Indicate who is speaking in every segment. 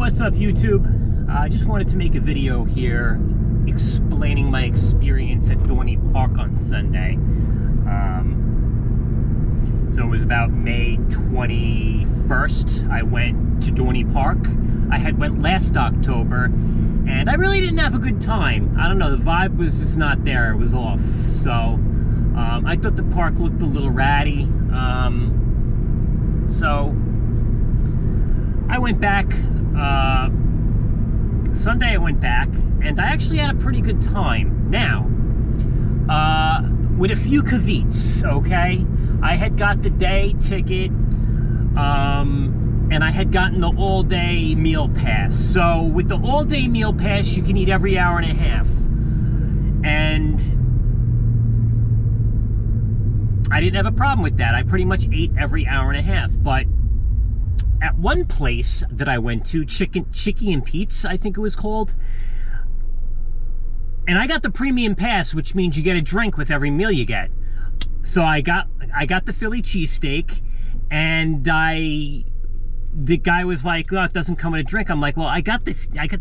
Speaker 1: what's up, YouTube? I just wanted to make a video here explaining my experience at Dorney Park on Sunday. So it was about May 21st. I went to Dorney Park. I had went last October, and I really didn't have a good time. I don't know, the vibe was just not there. It was off. So I thought the park looked a little ratty. So I went back. Sunday I went back, and I actually had a pretty good time. Now, with a few caveats, okay? I had got the day ticket, and I had gotten the all-day meal pass. So with the all-day meal pass, you can eat every hour and a half. And I didn't have a problem with that. I pretty much ate every hour and a half. But at one place that I went to, Chicky and Pete's, I think it was called, and I got the premium pass, which means you get a drink with every meal you get. So I got the Philly cheesesteak, and the guy was like, "Oh, it doesn't come with a drink." I'm like, "Well, I got the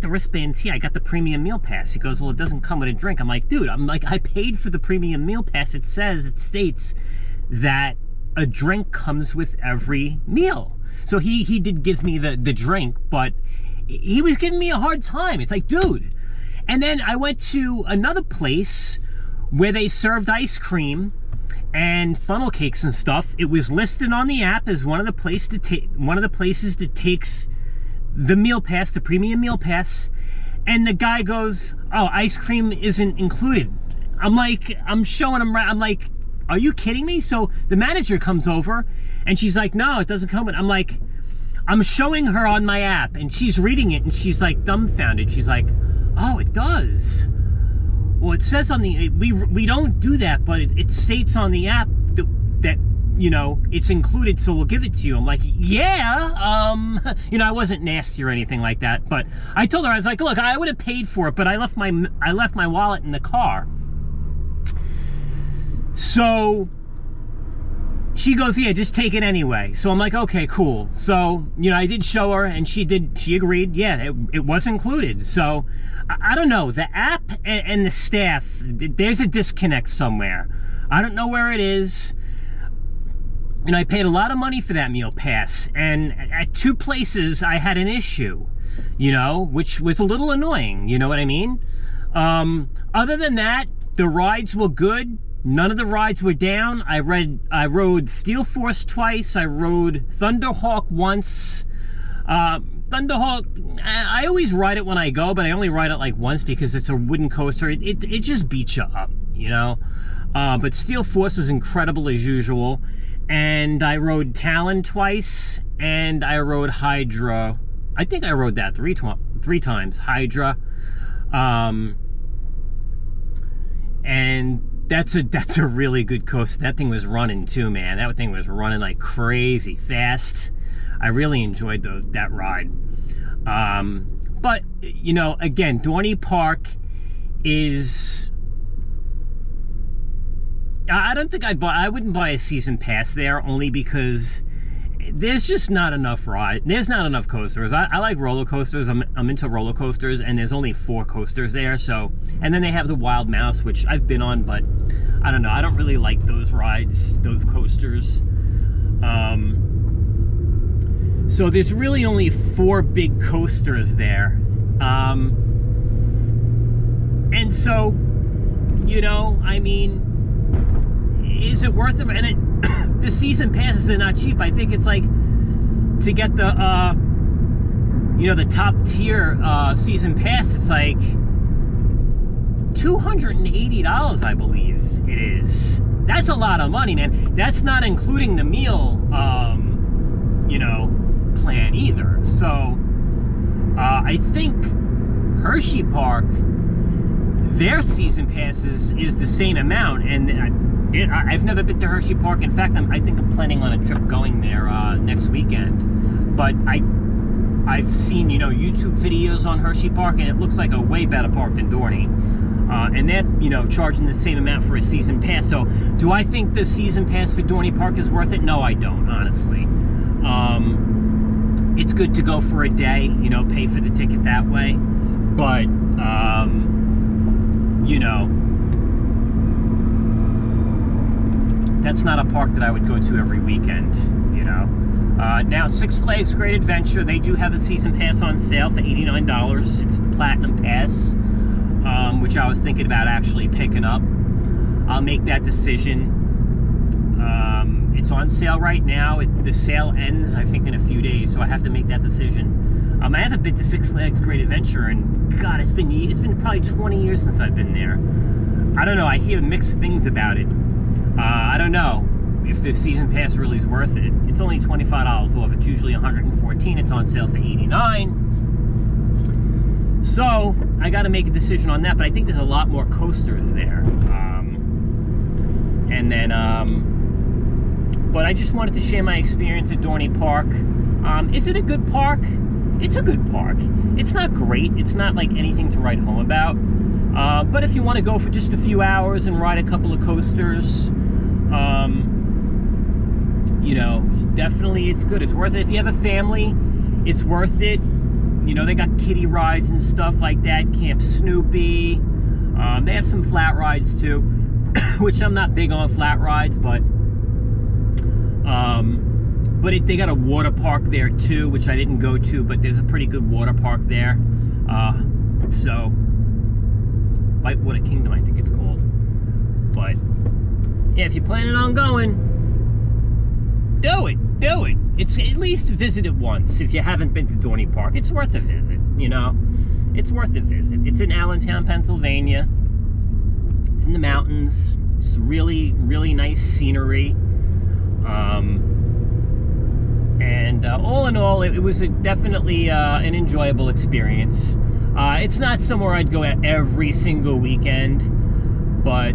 Speaker 1: wristband T. I got the premium meal pass." He goes, "Well, it doesn't come with a drink." I'm like, "Dude, I paid for the premium meal pass. It states that a drink comes with every meal." So he did give me the drink, but he was giving me a hard time. It's like, dude. And then I went to another place where they served ice cream and funnel cakes and stuff. It was listed on the app as one of the places that takes the meal pass, the premium meal pass. And the guy goes, "Oh, ice cream isn't included." I'm like, I'm showing him. I'm like, "Are you kidding me?" So the manager comes over, and she's like, "No, it doesn't come with." I'm like, I'm showing her on my app, and she's reading it, and she's like dumbfounded. She's like, "Oh, it does. Well, it says on the we don't do that, but it states on the app that you know it's included, so we'll give it to you." I'm like, "Yeah, you know, I wasn't nasty or anything like that, but I told her, I was like, "Look, I would have paid for it, but I left my wallet in the car." So she goes, "Yeah, just take it anyway." So I'm like, "Okay, cool." So, you know, I did show her, and she agreed. Yeah, it was included. So I don't know, the app and the staff, there's a disconnect somewhere. I don't know where it is. And I paid a lot of money for that meal pass, and at two places I had an issue, you know, which was a little annoying, you know what I mean? Other than that, the rides were good. None of the rides were down. I rode Steel Force twice. I rode Thunderhawk once. Thunderhawk, I always ride it when I go, but I only ride it like once because it's a wooden coaster. It just beats you up, you know? But Steel Force was incredible as usual. And I rode Talon twice, and I rode Hydra. I think I rode that three times, Hydra. And that's a really good coaster. That thing was running too, man. That thing was running like crazy fast. I really enjoyed that ride. But you know, again, Dorney Park is. I don't think I wouldn't buy a season pass there, only because there's just not enough ride. There's not enough coasters. I like roller coasters. I'm into roller coasters, and there's only 4 coasters there. So, and then they have the Wild Mouse, which I've been on, but I don't know. I don't really like those rides, those coasters. So there's really only 4 big coasters there, and so, you know, I mean, is it worth it? And the season passes are not cheap. I think it's like, to get the you know, the top tier season pass, it's like $280, I believe it is. That's a lot of money, man. That's not including the meal you know, plan either. So I think Hershey Park, their season passes is the same amount, and I've never been to Hershey Park. In fact, I think I'm planning on a trip going there next weekend. But I've seen, you know, YouTube videos on Hershey Park, and it looks like a way better park than Dorney. And they're, you know, charging the same amount for a season pass. So, do I think the season pass for Dorney Park is worth it? No, I don't, honestly. it's good to go for a day, you know, pay for the ticket that way. But, you know, that's not a park that I would go to every weekend, you know. Now, Six Flags Great Adventure, they do have a season pass on sale for $89. It's the Platinum Pass, which I was thinking about actually picking up. I'll make that decision. It's on sale right now. The sale ends, I think, in a few days, so I have to make that decision. I haven't been to Six Flags Great Adventure, and God, it's been probably 20 years since I've been there. I don't know. I hear mixed things about it. I don't know if the season pass really is worth it. It's only $25 off. It's usually $114. It's on sale for $89. So I got to make a decision on that. But I think there's a lot more coasters there. And then, but I just wanted to share my experience at Dorney Park. Is it a good park? It's a good park. It's not great. It's not like anything to write home about. But if you want to go for just a few hours and ride a couple of coasters, you know, definitely it's good. It's worth it. If you have a family, it's worth it. You know, they got kiddie rides and stuff like that. Camp Snoopy. They have some flat rides too, which I'm not big on flat rides, but they got a water park there too, which I didn't go to, but there's a pretty good water park there. So, Whitewater Kingdom, I think it's called. But yeah, if you're planning on going, do it. It's at least visit it once. If you haven't been to Dorney Park, it's worth a visit. You know, it's worth a visit. It's in Allentown, Pennsylvania. It's in the mountains. It's really, really nice scenery. And all in all, it was definitely an enjoyable experience. It's not somewhere I'd go at every single weekend, but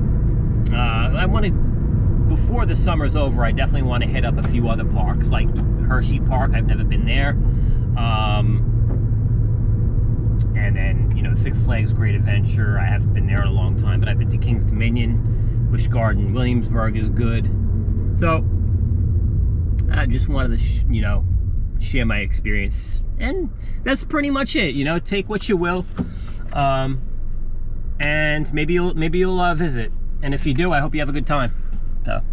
Speaker 1: I want to, before the summer's over, I definitely want to hit up a few other parks, like Hershey Park. I've never been there. And then, you know, Six Flags Great Adventure. I haven't been there in a long time, but I've been to King's Dominion. Busch Garden, Williamsburg is good. So I just wanted to, you know, share my experience, and that's pretty much it. You know, take what you will, and maybe you'll visit, and if you do, I hope you have a good time. So.